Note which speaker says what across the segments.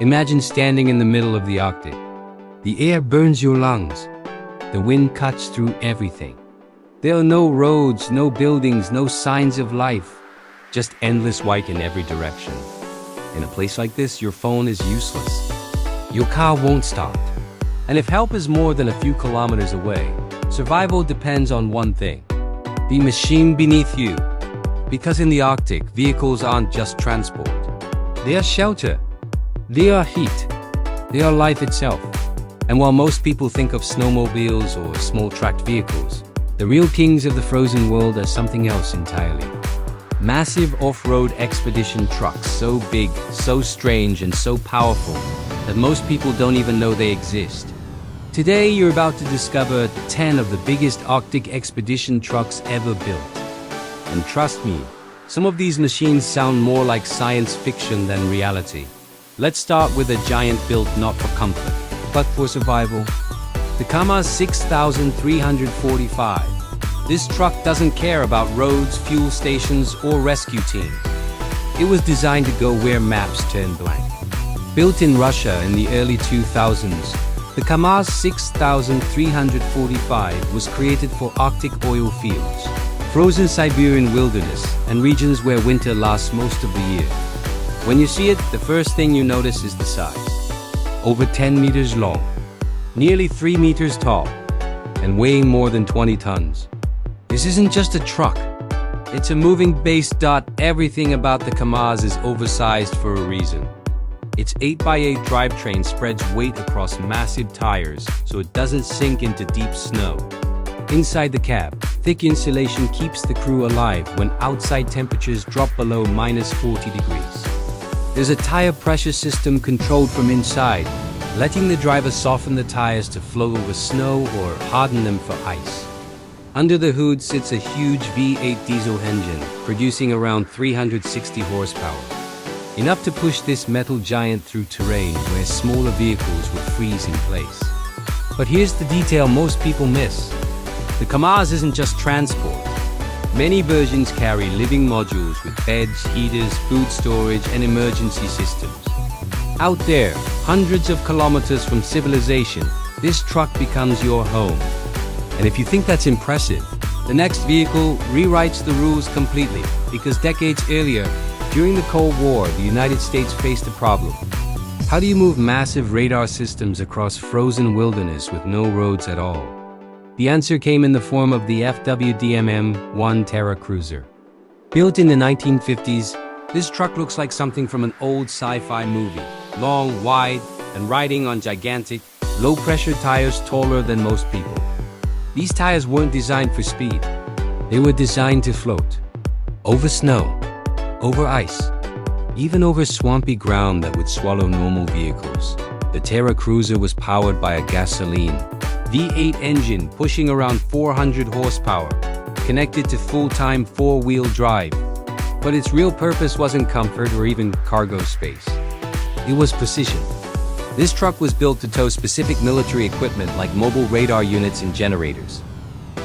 Speaker 1: Imagine standing in the middle of the Arctic. The air burns your lungs. The wind cuts through everything. There are no roads, no buildings, no signs of life. Just endless white in every direction. In a place like this, your phone is useless. Your car won't start. And if help is more than a few kilometers away, survival depends on one thing: the machine beneath you. Because in the Arctic, vehicles aren't just transport. They are shelter. They are heat. They are life itself. And while most people think of snowmobiles or small tracked vehicles, the real kings of the frozen world are something else entirely. Massive off-road expedition trucks, so big, so strange, and so powerful that most people don't even know they exist. Today, you're about to discover 10 of the biggest Arctic expedition trucks ever built. And trust me, some of these machines sound more like science fiction than reality. Let's start with a giant built not for comfort, but for survival. The Kamaz 6345. This truck doesn't care about roads, fuel stations, or rescue teams. It was designed to go where maps turn blank. Built in Russia in the early 2000s, the Kamaz 6345 was created for Arctic oil fields, frozen Siberian wilderness, and regions where winter lasts most of the year. When you see it, the first thing you notice is the size. Over 10 meters long, nearly 3 meters tall, and weighing more than 20 tons. This isn't just a truck. It's a moving base. Everything about the Kamaz is oversized for a reason. Its 8x8 drivetrain spreads weight across massive tires so it doesn't sink into deep snow. Inside the cab, thick insulation keeps the crew alive when outside temperatures drop below -40 degrees. There's a tire pressure system controlled from inside, letting the driver soften the tires to flow over snow or harden them for ice. Under the hood sits a huge V8 diesel engine, producing around 360 horsepower. Enough to push this metal giant through terrain where smaller vehicles would freeze in place. But here's the detail most people miss. The Kamaz isn't just transport. Many versions carry living modules with beds, heaters, food storage, and emergency systems. Out there, hundreds of kilometers from civilization, this truck becomes your home. And if you think that's impressive, the next vehicle rewrites the rules completely, because decades earlier, during the Cold War, the United States faced a problem. How do you move massive radar systems across frozen wilderness with no roads at all? The answer came in the form of the FWD MM1 Terra Cruiser. Built in the 1950s, this truck looks like something from an old sci-fi movie. Long, wide, and riding on gigantic, low-pressure tires taller than most people. These tires weren't designed for speed. They were designed to float. Over snow, over ice, even over swampy ground that would swallow normal vehicles. The Terra Cruiser was powered by a gasoline V8 engine pushing around 400 horsepower, connected to full-time four-wheel drive. But its real purpose wasn't comfort or even cargo space. It was precision. This truck was built to tow specific military equipment like mobile radar units and generators.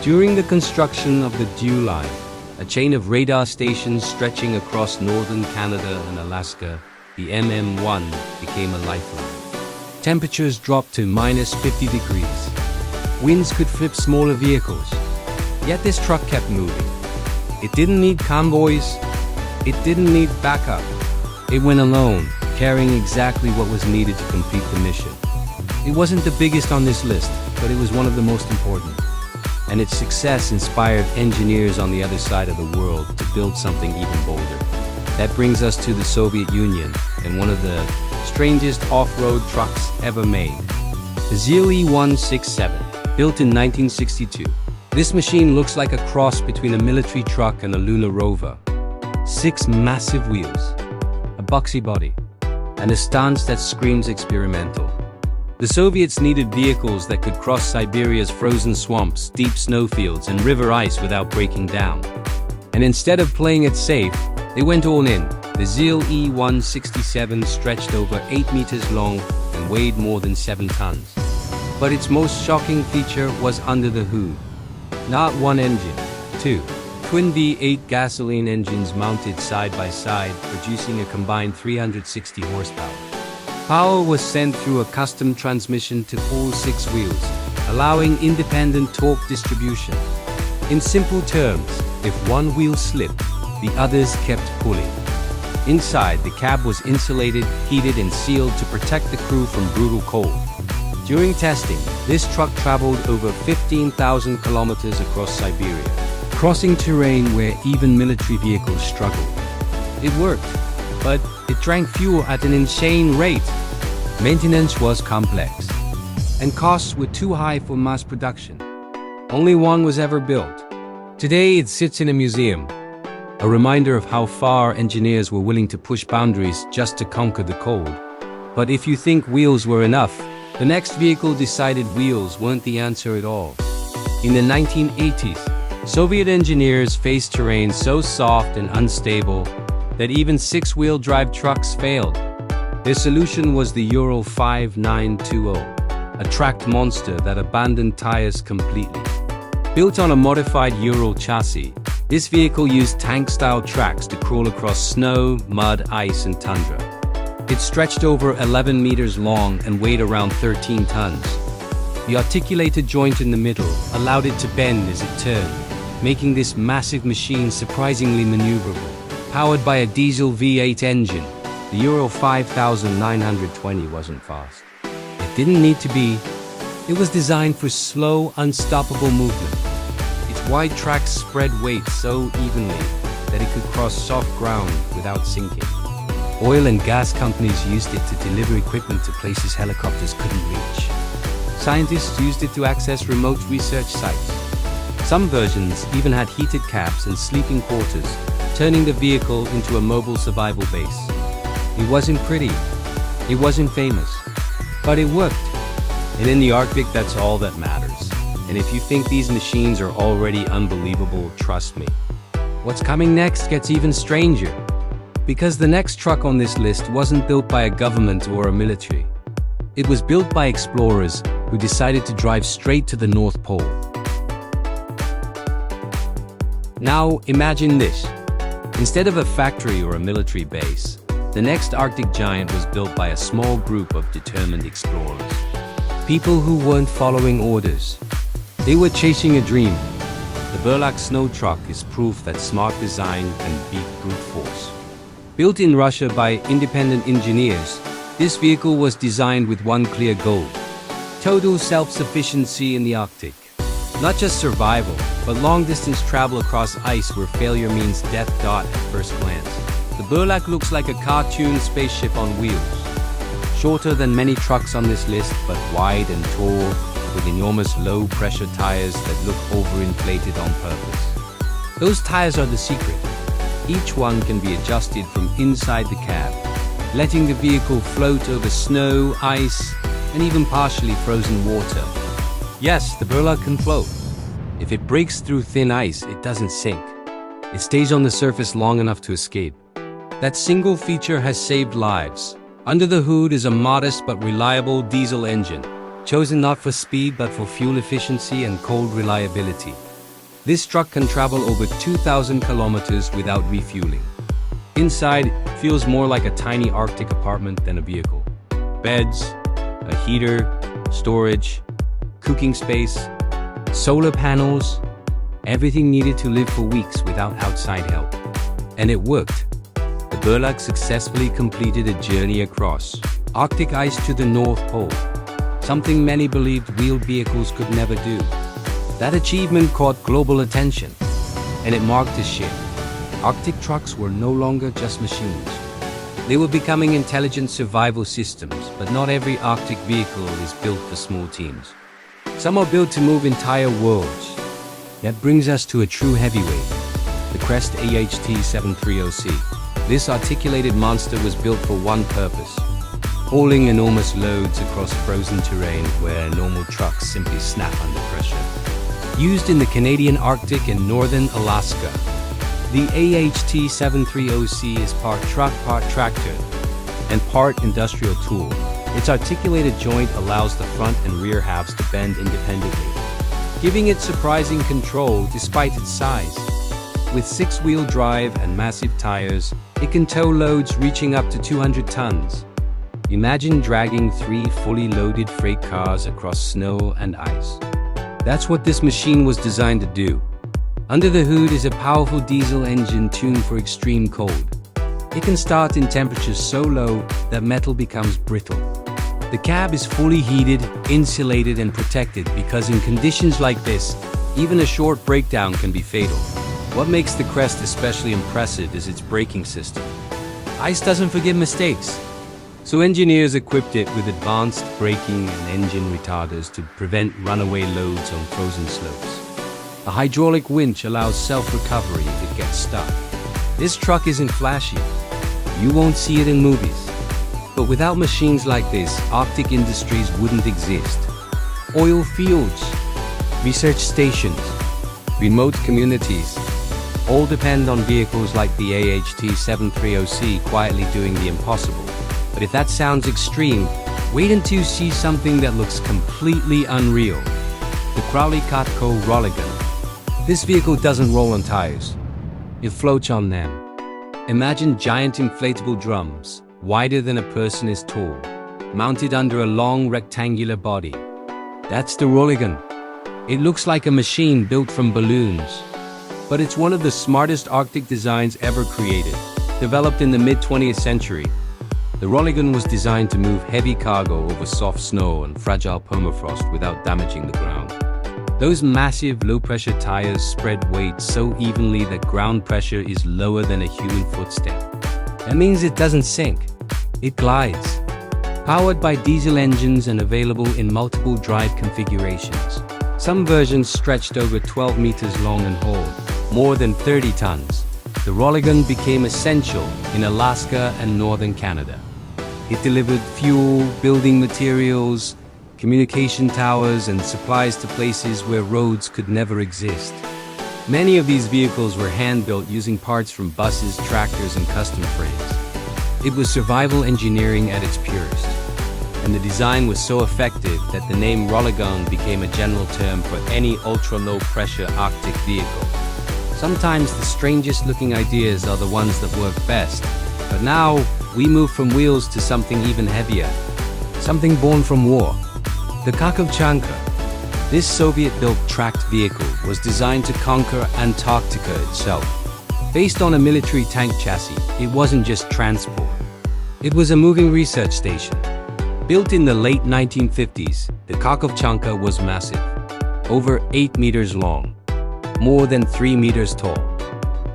Speaker 1: During the construction of the DEW line, a chain of radar stations stretching across northern Canada and Alaska, the MM1 became a lifeline. Temperatures dropped to -50 degrees. Winds could flip smaller vehicles. Yet this truck kept moving. It didn't need convoys. It didn't need backup. It went alone, carrying exactly what was needed to complete the mission. It wasn't the biggest on this list, but it was one of the most important. And its success inspired engineers on the other side of the world to build something even bolder. That brings us to the Soviet Union and one of the strangest off-road trucks ever made. The ZIL E167, built in 1962. This machine looks like a cross between a military truck and a lunar rover. 6 massive wheels, a boxy body, and a stance that screams experimental. The Soviets needed vehicles that could cross Siberia's frozen swamps, deep snowfields, and river ice without breaking down. And instead of playing it safe, they went all in. The ZIL E167 stretched over 8 meters long and weighed more than 7 tons. But its most shocking feature was under the hood. Not one engine, 2 twin V8 gasoline engines mounted side by side, producing a combined 360 horsepower. Power was sent through a custom transmission to all 6 wheels, allowing independent torque distribution. In simple terms, if one wheel slipped, the others kept pulling. Inside, the cab was insulated, heated, and sealed to protect the crew from brutal cold. During testing, this truck traveled over 15,000 kilometers across Siberia, crossing terrain where even military vehicles struggled. It worked, but it drank fuel at an insane rate. Maintenance was complex, and costs were too high for mass production. Only one was ever built. Today it sits in a museum, a reminder of how far engineers were willing to push boundaries just to conquer the cold. But if you think wheels were enough, the next vehicle decided wheels weren't the answer at all. In the 1980s, Soviet engineers faced terrain so soft and unstable that even 6-wheel drive trucks failed. Their solution was the Ural 5920, a tracked monster that abandoned tires completely. Built on a modified Ural chassis, this vehicle used tank-style tracks to crawl across snow, mud, ice, and tundra. It stretched over 11 meters long and weighed around 13 tons. The articulated joint in the middle allowed it to bend as it turned, making this massive machine surprisingly maneuverable. Powered by a diesel V8 engine, the Ural 5920 wasn't fast. It didn't need to be. It was designed for slow, unstoppable movement. Its wide tracks spread weight so evenly that it could cross soft ground without sinking. Oil and gas companies used it to deliver equipment to places helicopters couldn't reach. Scientists used it to access remote research sites. Some versions even had heated cabs and sleeping quarters, turning the vehicle into a mobile survival base. It wasn't pretty, it wasn't famous, but it worked. And in the Arctic, that's all that matters. And if you think these machines are already unbelievable, trust me. What's coming next gets even stranger. Because the next truck on this list wasn't built by a government or a military. It was built by explorers who decided to drive straight to the North Pole. Now imagine this. Instead of a factory or a military base, the next Arctic giant was built by a small group of determined explorers. People who weren't following orders. They were chasing a dream. The Burlak snow truck is proof that smart design can beat brute force. Built in Russia by independent engineers, this vehicle was designed with one clear goal: total self-sufficiency in the Arctic. Not just survival, but long-distance travel across ice where failure means death. At first glance, the Burlac looks like a cartoon spaceship on wheels. Shorter than many trucks on this list, but wide and tall, with enormous low-pressure tires that look overinflated on purpose. Those tires are the secret. Each one can be adjusted from inside the cab, letting the vehicle float over snow, ice, and even partially frozen water. Yes, the Burlac can float. If it breaks through thin ice, it doesn't sink. It stays on the surface long enough to escape. That single feature has saved lives. Under the hood is a modest but reliable diesel engine, chosen not for speed but for fuel efficiency and cold reliability. This truck can travel over 2,000 kilometers without refueling. Inside, it feels more like a tiny Arctic apartment than a vehicle. Beds, a heater, storage, cooking space, solar panels, everything needed to live for weeks without outside help. And it worked. The Burlac successfully completed a journey across Arctic ice to the North Pole, something many believed wheeled vehicles could never do. That achievement caught global attention, and it marked a shift. Arctic trucks were no longer just machines. They were becoming intelligent survival systems, but not every Arctic vehicle is built for small teams. Some are built to move entire worlds. That brings us to a true heavyweight, the Crest AHT730C. This articulated monster was built for one purpose: hauling enormous loads across frozen terrain where normal trucks simply snap under pressure. Used in the Canadian Arctic and northern Alaska, the AHT730C is part truck, part tractor, and part industrial tool. Its articulated joint allows the front and rear halves to bend independently, giving it surprising control despite its size. With 6-wheel drive and massive tires, it can tow loads reaching up to 200 tons. Imagine dragging 3 fully loaded freight cars across snow and ice. That's what this machine was designed to do. Under the hood is a powerful diesel engine tuned for extreme cold. It can start in temperatures so low that metal becomes brittle. The cab is fully heated, insulated and protected because in conditions like this, even a short breakdown can be fatal. What makes the Crest especially impressive is its braking system. Ice doesn't forgive mistakes, so engineers equipped it with advanced braking and engine retarders to prevent runaway loads on frozen slopes. A hydraulic winch allows self-recovery if it gets stuck. This truck isn't flashy. You won't see it in movies. But without machines like this, Arctic industries wouldn't exist. Oil fields, research stations, remote communities, all depend on vehicles like the AHT730C quietly doing the impossible. But if that sounds extreme, wait until you see something that looks completely unreal. The Crowley CATCO Rolligon. This vehicle doesn't roll on tires. It floats on them. Imagine giant inflatable drums, wider than a person is tall, mounted under a long rectangular body. That's the Rolligon. It looks like a machine built from balloons. But it's one of the smartest Arctic designs ever created. Developed in the mid-20th century, the Rolligon was designed to move heavy cargo over soft snow and fragile permafrost without damaging the ground. Those massive low-pressure tires spread weight so evenly that ground pressure is lower than a human footstep. That means it doesn't sink, it glides. Powered by diesel engines and available in multiple drive configurations. Some versions stretched over 12 meters long and hauled more than 30 tons. The Rolligon became essential in Alaska and northern Canada. It delivered fuel, building materials, communication towers, and supplies to places where roads could never exist. Many of these vehicles were hand-built using parts from buses, tractors, and custom frames. It was survival engineering at its purest. And the design was so effective that the name Rolligon became a general term for any ultra-low-pressure Arctic vehicle. Sometimes the strangest looking ideas are the ones that work best. But now, we move from wheels to something even heavier. Something born from war. The Kharkovchanka. This Soviet-built tracked vehicle was designed to conquer Antarctica itself. Based on a military tank chassis, it wasn't just transport. It was a moving research station. Built in the late 1950s, the Kharkovchanka was massive. Over 8 meters long, more than 3 meters tall,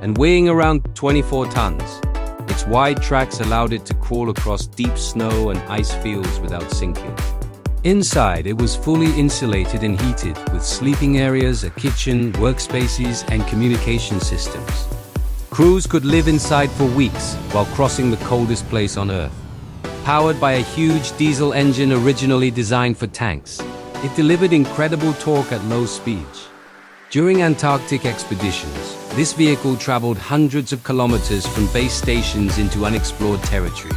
Speaker 1: and weighing around 24 tons. Its wide tracks allowed it to crawl across deep snow and ice fields without sinking. Inside, it was fully insulated and heated, with sleeping areas, a kitchen, workspaces, and communication systems. Crews could live inside for weeks while crossing the coldest place on Earth. Powered by a huge diesel engine originally designed for tanks, it delivered incredible torque at low speeds. During Antarctic expeditions, this vehicle traveled hundreds of kilometers from base stations into unexplored territory.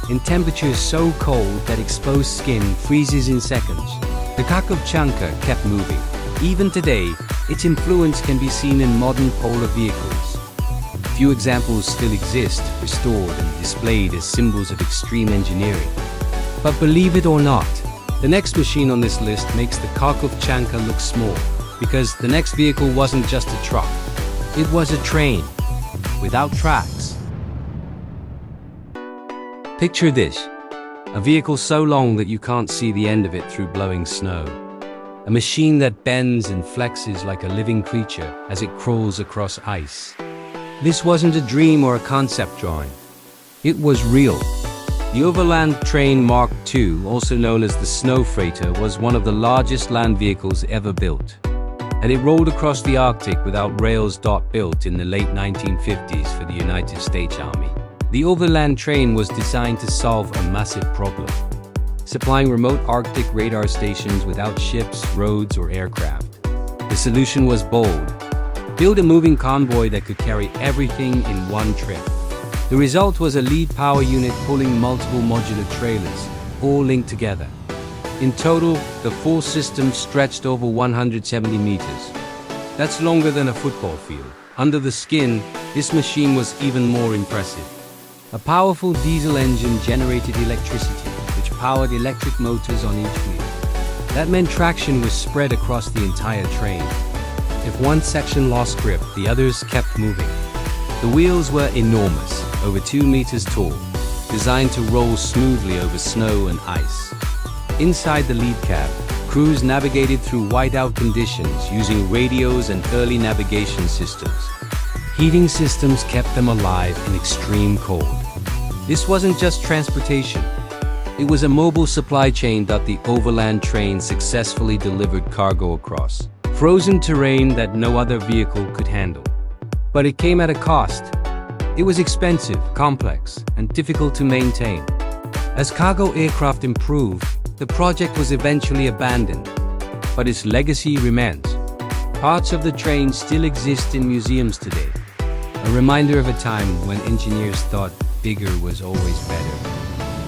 Speaker 1: In temperatures so cold that exposed skin freezes in seconds, the Kharkovchanka kept moving. Even today, its influence can be seen in modern polar vehicles. Few examples still exist, restored and displayed as symbols of extreme engineering. But believe it or not, the next machine on this list makes the Kharkovchanka look small, because the next vehicle wasn't just a truck. It was a train, without tracks. Picture this, a vehicle so long that you can't see the end of it through blowing snow. A machine that bends and flexes like a living creature as it crawls across ice. This wasn't a dream or a concept drawing. It was real. The Overland Train Mark II, also known as the Snow Freighter, was one of the largest land vehicles ever built. And it rolled across the Arctic without rails. Built in the late 1950s for the United States Army. The Overland Train was designed to solve a massive problem, supplying remote Arctic radar stations without ships, roads, or aircraft. The solution was bold. Build a moving convoy that could carry everything in one trip. The result was a lead power unit pulling multiple modular trailers, all linked together. In total, the full system stretched over 170 meters. That's longer than a football field. Under the skin, this machine was even more impressive. A powerful diesel engine generated electricity, which powered electric motors on each wheel. That meant traction was spread across the entire train. If one section lost grip, the others kept moving. The wheels were enormous, over 2 meters tall, designed to roll smoothly over snow and ice. Inside the lead cab, crews navigated through whiteout conditions using radios and early navigation systems. Heating systems kept them alive in extreme cold. This wasn't just transportation. It was a mobile supply chain that the Overland Train successfully delivered cargo across frozen terrain that no other vehicle could handle. But it came at a cost. It was expensive, complex, and difficult to maintain. As cargo aircraft improved, the project was eventually abandoned, but its legacy remains. Parts of the train still exist in museums today, a reminder of a time when engineers thought bigger was always better.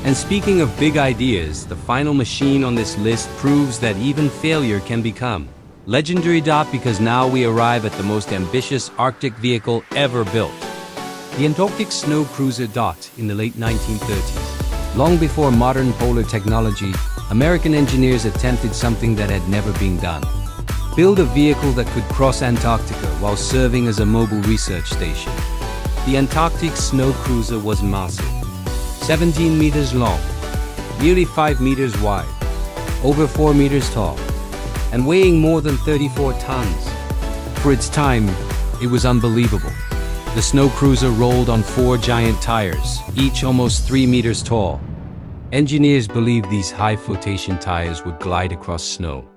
Speaker 1: And speaking of big ideas, the final machine on this list proves that even failure can become legendary. Because now we arrive at the most ambitious Arctic vehicle ever built. The Antarctic Snow Cruiser. In the late 1930s, long before modern polar technology, American engineers attempted something that had never been done. Build a vehicle that could cross Antarctica while serving as a mobile research station. The Antarctic Snow Cruiser was massive. 17 meters long, nearly 5 meters wide, over 4 meters tall, and weighing more than 34 tons. For its time, it was unbelievable. The snow cruiser rolled on 4 giant tires, each almost 3 meters tall. Engineers believed these high flotation tires would glide across snow.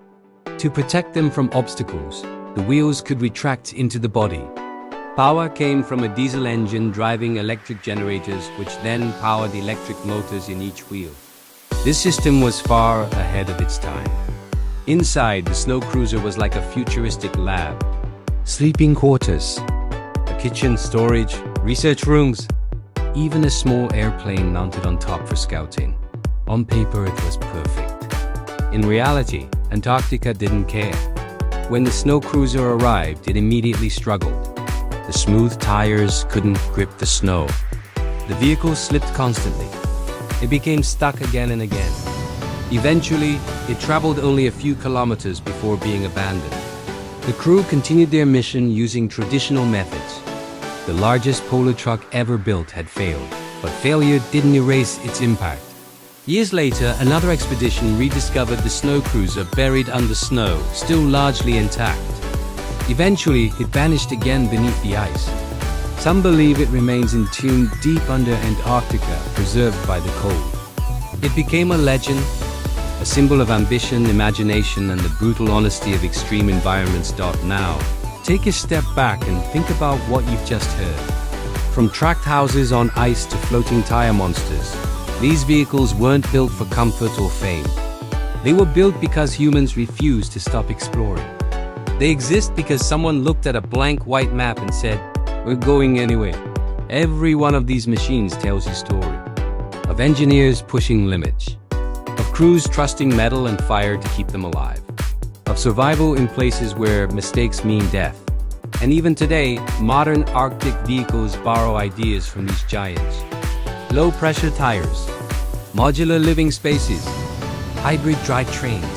Speaker 1: To protect them from obstacles, the wheels could retract into the body. Power came from a diesel engine driving electric generators, which then powered electric motors in each wheel. This system was far ahead of its time. Inside, the snow cruiser was like a futuristic lab. Sleeping quarters, a kitchen, storage, research rooms, even a small airplane mounted on top for scouting. On paper, it was perfect. In reality, Antarctica didn't care. When the snow cruiser arrived, it immediately struggled. The smooth tires couldn't grip the snow. The vehicle slipped constantly. It became stuck again and again. Eventually, it traveled only a few kilometers before being abandoned. The crew continued their mission using traditional methods. The largest polar truck ever built had failed, but failure didn't erase its impact. Years later, another expedition rediscovered the snow cruiser buried under snow, still largely intact. Eventually, it vanished again beneath the ice. Some believe it remains entombed deep under Antarctica, preserved by the cold. It became a legend, a symbol of ambition, imagination, and the brutal honesty of extreme environments. Now, take a step back and think about what you've just heard. From tracked houses on ice to floating tire monsters, these vehicles weren't built for comfort or fame. They were built because humans refused to stop exploring. They exist because someone looked at a blank white map and said, "We're going anyway." Every one of these machines tells you a story of engineers pushing limits, of crews trusting metal and fire to keep them alive, of survival in places where mistakes mean death. And even today, modern Arctic vehicles borrow ideas from these giants. Low-pressure tires, modular living spaces, hybrid drivetrains,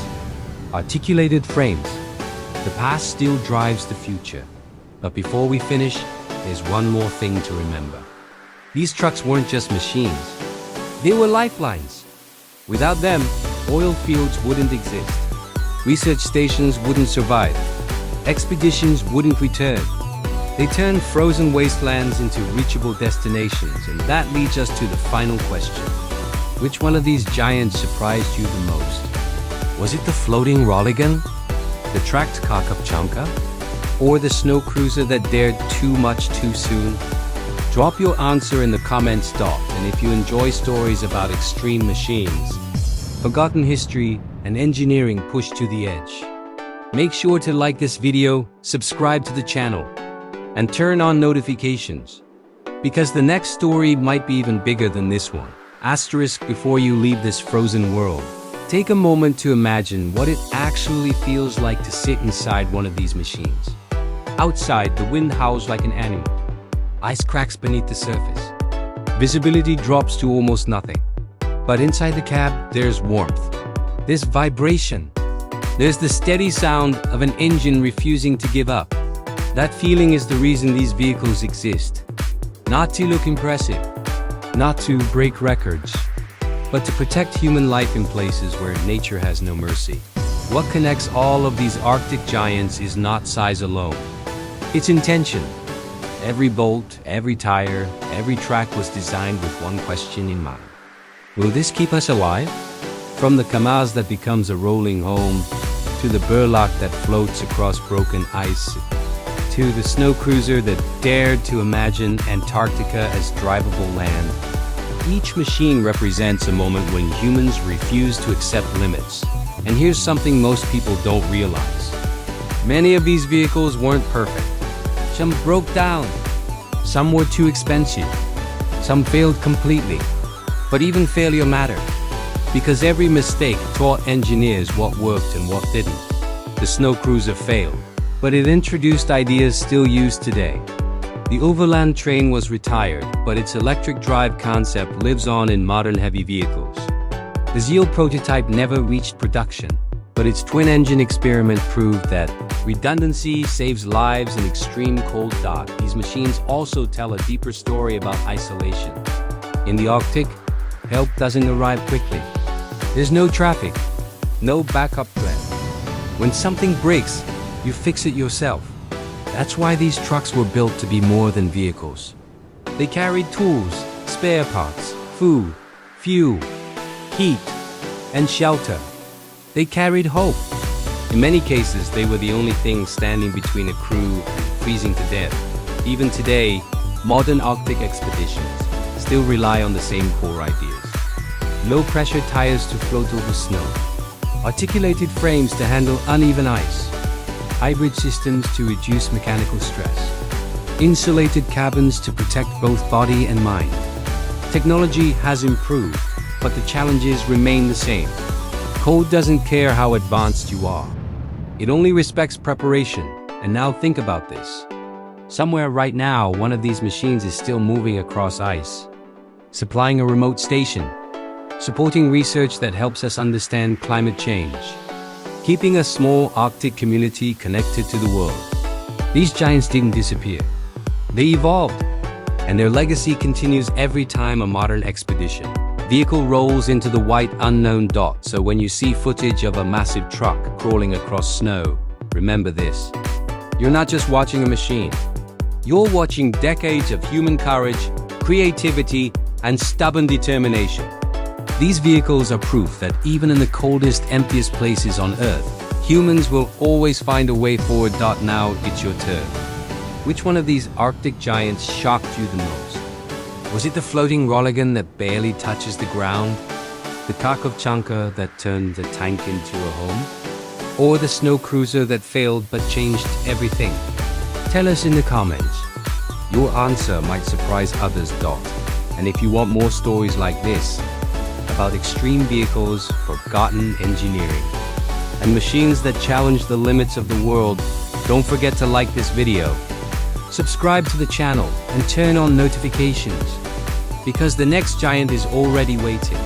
Speaker 1: articulated frames. The past still drives the future. But before we finish, there's one more thing to remember. These trucks weren't just machines. They were lifelines. Without them, oil fields wouldn't exist. Research stations wouldn't survive. Expeditions wouldn't return. They turned frozen wastelands into reachable destinations, and that leads us to the final question. Which one of these giants surprised you the most? Was it the floating Rolligon? The tracked Kharkovchanka? Or the snow cruiser that dared too much too soon? Drop your answer in the comments. And if you enjoy stories about extreme machines, forgotten history, and engineering pushed to the edge, make sure to like this video, subscribe to the channel, and turn on notifications, because the next story might be even bigger than this one. Asterisk, before you leave this frozen world, take a moment to imagine what it actually feels like to sit inside one of these machines. Outside, the wind howls like an animal. Ice cracks beneath the surface. Visibility drops to almost nothing. But inside the cab, there's warmth. There's vibration. There's the steady sound of an engine refusing to give up. That feeling is the reason these vehicles exist. Not to look impressive, not to break records, but to protect human life in places where nature has no mercy. What connects all of these Arctic giants is not size alone. It's intention. Every bolt, every tire, every track was designed with one question in mind. Will this keep us alive? From the Kamaz that becomes a rolling home, to the Burlac that floats across broken ice, to the snow cruiser that dared to imagine Antarctica as drivable land. Each machine represents a moment when humans refuse to accept limits. And here's something most people don't realize. Many of these vehicles weren't perfect. Some broke down. Some were too expensive. Some failed completely. But even failure mattered, because every mistake taught engineers what worked and what didn't. The snow cruiser failed, but it introduced ideas still used today. The Overland train was retired, but its electric drive concept lives on in modern heavy vehicles. The ZIL prototype never reached production, but its twin-engine experiment proved that redundancy saves lives in extreme cold dark. These machines also tell a deeper story about isolation. In the Arctic, help doesn't arrive quickly. There's no traffic, no backup plan. When something breaks, you fix it yourself. That's why these trucks were built to be more than vehicles. They carried tools, spare parts, food, fuel, heat, and shelter. They carried hope. In many cases, they were the only thing standing between a crew and freezing to death. Even today, modern Arctic expeditions still rely on the same core ideas. Low-pressure tires to float over snow, articulated frames to handle uneven ice, hybrid systems to reduce mechanical stress, insulated cabins to protect both body and mind. Technology has improved, but the challenges remain the same. Code doesn't care how advanced you are. It only respects preparation. And now think about this. Somewhere right now, one of these machines is still moving across ice, supplying a remote station, supporting research that helps us understand climate change, keeping a small Arctic community connected to the world. These giants didn't disappear. They evolved, and their legacy continues every time a modern expedition vehicle rolls into the white unknown dot. So when you see footage of a massive truck crawling across snow, remember this. You're not just watching a machine. You're watching decades of human courage, creativity, and stubborn determination. These vehicles are proof that even in the coldest, emptiest places on Earth, humans will always find a way forward. Now it's your turn. Which one of these Arctic giants shocked you the most? Was it the floating Rolligon that barely touches the ground? The Kharkovchanka that turned the tank into a home? Or the snow cruiser that failed but changed everything? Tell us in the comments. Your answer might surprise others. And if you want more stories like this, about extreme vehicles, forgotten engineering, and machines that challenge the limits of the world, don't forget to like this video, subscribe to the channel, and turn on notifications, because the next giant is already waiting.